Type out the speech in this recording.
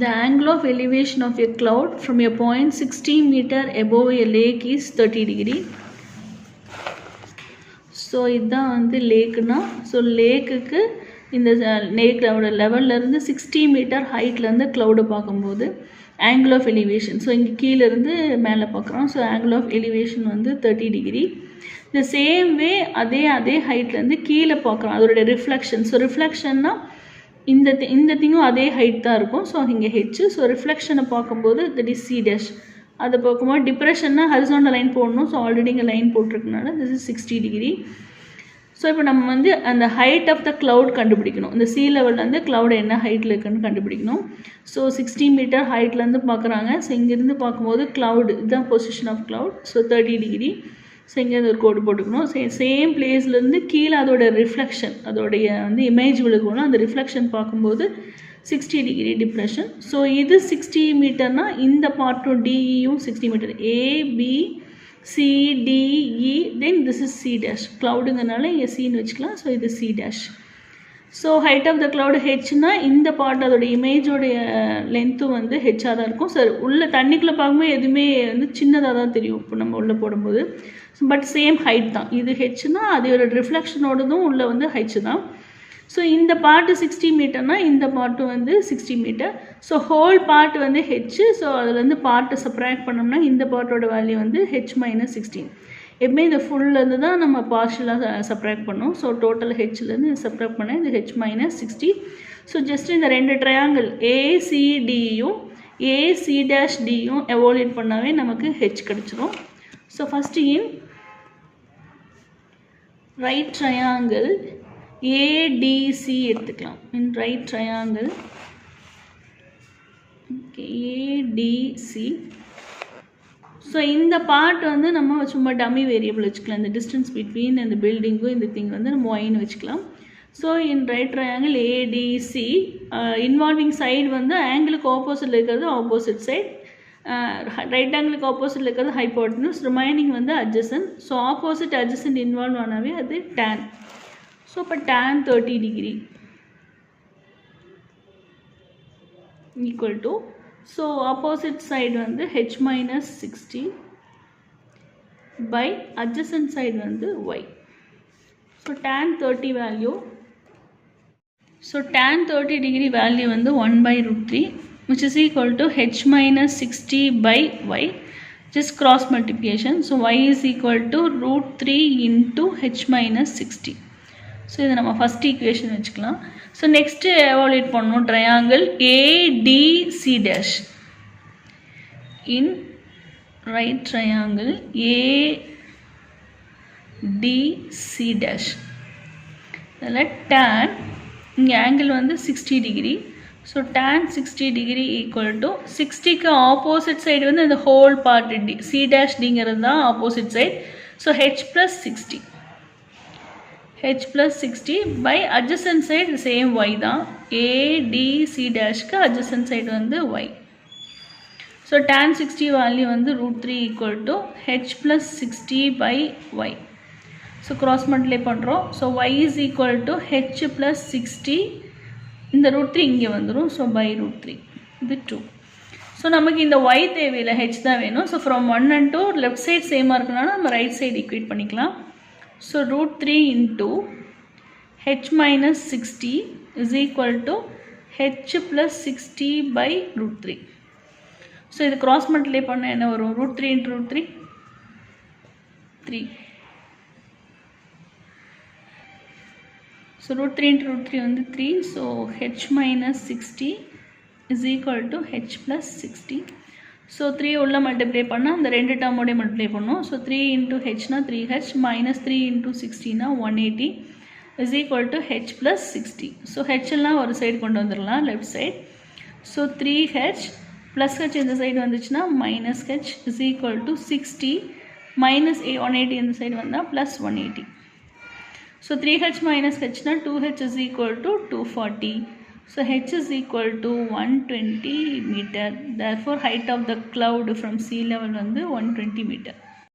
The angle of elevation of a cloud from a point 60 meter above a lake is 30 degree. So இதுதான் வந்து லேக்குனா, so லேக்குக்கு இந்த லேக்கோட லெவல்லேருந்து 60 metre ஹைட்லேருந்து க்ளவுடை பார்க்கும்போது angle of elevation, so இங்கே கீழேருந்து மேலே பார்க்குறோம், ஸோ ஆங்கிள் ஆஃப் எலிவேஷன் வந்து 30 டிகிரி. இந்த சேம் வே அதே ஹைட்லேருந்து கீழே பார்க்குறோம், அதோடைய ரிஃப்ளெக்ஷன். ஸோ ரிஃப்ளெக்ஷன்னா இந்த திங்கும் அதே ஹைட் தான் இருக்கும். ஸோ இங்கே ஹெச். ஸோ ரிஃப்ளெக்ஷனை பார்க்கும்போது தட் இஸ் சி டேஷ். அதை பார்க்கும்போது டிப்ரெஷன்னா ஹரிசாண்டல் லைன் போடணும். ஸோ ஆல்ரெடி இங்கே லைன் போட்டிருக்கனால திஸ் இஸ் 60 டிகிரி. ஸோ இப்போ நம்ம வந்து அந்த ஹைட் ஆஃப் த க்ளவுட் கண்டுபிடிக்கணும். இந்த சி லெவல்லேருந்து க்ளவுட் என்ன ஹைட்டில் இருக்குன்னு கண்டுபிடிக்கணும். ஸோ 60 மீட்டர் ஹைட்லேருந்து பார்க்குறாங்க. ஸோ இங்கேருந்து பார்க்கும்போது க்ளவுட் இதுதான் position of cloud. So 30 degree. So இங்கேருந்து ஒரு கோடு போட்டுக்கணும். சேம் பிளேஸ்லேருந்து கீழே அதோட ரிஃப்ளெக்ஷன், அதோடைய வந்து இமேஜ் விழுக்கணும். அந்த ரிஃப்ளெக்ஷன் பார்க்கும்போது 60 டிகிரி டிப்ரெஷன். ஸோ இது 60 மீட்டர்னால் இந்த பார்ட்டும் டிஇயும் 60 metre. ABCDE then this is C dash. க்ளவுடுங்கிறனால இங்கே சின்னு வச்சுக்கலாம். ஸோ இது C dash. So height of the cloud ஹெச்னா இந்த பார்ட் அதோட இமேஜோடைய லென்த்தும் வந்து ஹெச்சாக தான் இருக்கும். சார் உள்ள தண்ணிக்குள்ளே பார்க்கும்போது எதுவுமே வந்து சின்னதாக தான் தெரியும் இப்போ நம்ம உள்ளே போடும்போது. பட் சேம் ஹைட் தான். இது ஹெச்னா அதோட ரிஃப்ளெக்ஷனோடதும் உள்ள வந்து ஹெச் தான். ஸோ இந்த பார்ட்டு 60 மீட்டர்னால் இந்த பார்ட்டு வந்து 60 மீட்டர். ஸோ ஹோல் பார்ட் வந்து ஹெச். ஸோ அதுலேருந்து பார்ட்டை சப்ராக்ட் பண்ணோம்னா இந்த பார்ட்டோட வேல்யூ வந்து ஹெச் மைனஸ் 16. எப்பவுமே இந்த ஃபுல்லேருந்து தான் நம்ம பார்ஷலாக சப்ராக்ட் பண்ணோம். ஸோ டோட்டல் ஹெச்லேருந்து சப்ராக்ட் பண்ணேன். இது ஹெச் மைனஸ் 60. ஸோ ஜஸ்ட் இந்த ரெண்டு ட்ரையாங்கிள் ஏசிடியும் ஏசி டேஷ் டியும் எவாலுவேட் பண்ணாவே நமக்கு ஹெச் கிடச்சிரும். So first in right triangle ADC எடுத்துக்கலாம். In right triangle ADC. So இந்த பார்ட் வந்து நம்ம சும்மா டம்மி வேரியபிள் வச்சுக்கலாம். இந்த டிஸ்டன்ஸ் பிட்வீன் இந்த பில்டிங்கும் இந்த திங் வந்து நம்ம ஒயின்னு வச்சுக்கலாம். So in right triangle ADC involving side வந்து ஆங்கிளுக்கு ஆப்போசிட்டில் இருக்கிறது ஆப்போசிட் சைட், ரைட் ஆங்கிளுக்கு ஆப்போசிட்டில் இருக்கிறது ஹைப்போட்டனஸ், ரிமைனிங் வந்து adjacent. So opposite adjacent involve ஆனாவே அது டேன். ஸோ இப்போ tan 30 degree equal to, so opposite side வந்து H minus 60 by adjacent side வந்து Y. So tan 30 value, so tan 30 degree value வந்து 1/√3 which is equal to h minus 60 by y, just cross multiplication. So y is equal to √3 into h minus 60. So இதை நம்ம first equation வச்சுக்கலாம். So next evaluate பண்ணணும் triangle ADC dash. In right triangle ADC dash அதில் tan இங்கே angle வந்து 60 degree. So tan 60 degree equal to 60க்கு opposite side வந்து இந்த whole part D C dash டிங்கிறது தான் opposite side. So h plus 60 by adjacent side same y தான். ADC டேஷ்க்கு அட்ஜசன்ட் சைடு வந்து ஒய். ஸோ டேன் 60 வேல்யூ வந்து √3 equal to h plus 60 by y. So cross multiply பண்ணுறோம். So y is equal to h plus 60, இந்த √3 இங்கே வந்துடும். So by √3 இது 2. So நமக்கு இந்த ஒய் தேவையில்லை, ஹெச் தான் வேணும். So from 1 and 2 left side சேமாக இருக்கனால நம்ம ரைட் சைடு ஈக்குவேட் பண்ணிக்கலாம். So √3 into h minus 60 is equal to h plus 60 by √3. So இது கிராஸ் மல்டிப்ளை பண்ண என்ன வரும்? √3 into √3 3. ஸோ √3 into √3 வந்து 3. So h minus 60 is equal to h plus 60. So 3 உள்ள மல்டிப்ளை பண்ணால் அந்த ரெண்டு டேர்மோடய மல்டிப்ளை பண்ணோம். ஸோ 3 into hனா 3h மைனஸ் 3 into 60னா 180 is equal to h plus 60. So ஹெச்எல்லாம் ஒரு சைடு கொண்டு வந்துடலாம் left side. So 3h plus h இந்த சைடு வந்துச்சுன்னா minus h is equal to 60 minus 180 இந்த சைடு வந்தால் ப்ளஸ் 180. ஸோ 3h மைனஸ் ஹெச்னா 2h is equal to 240. So h is equal to 120 meter. Therefore height of the cloud from sea level வந்து 120 meter.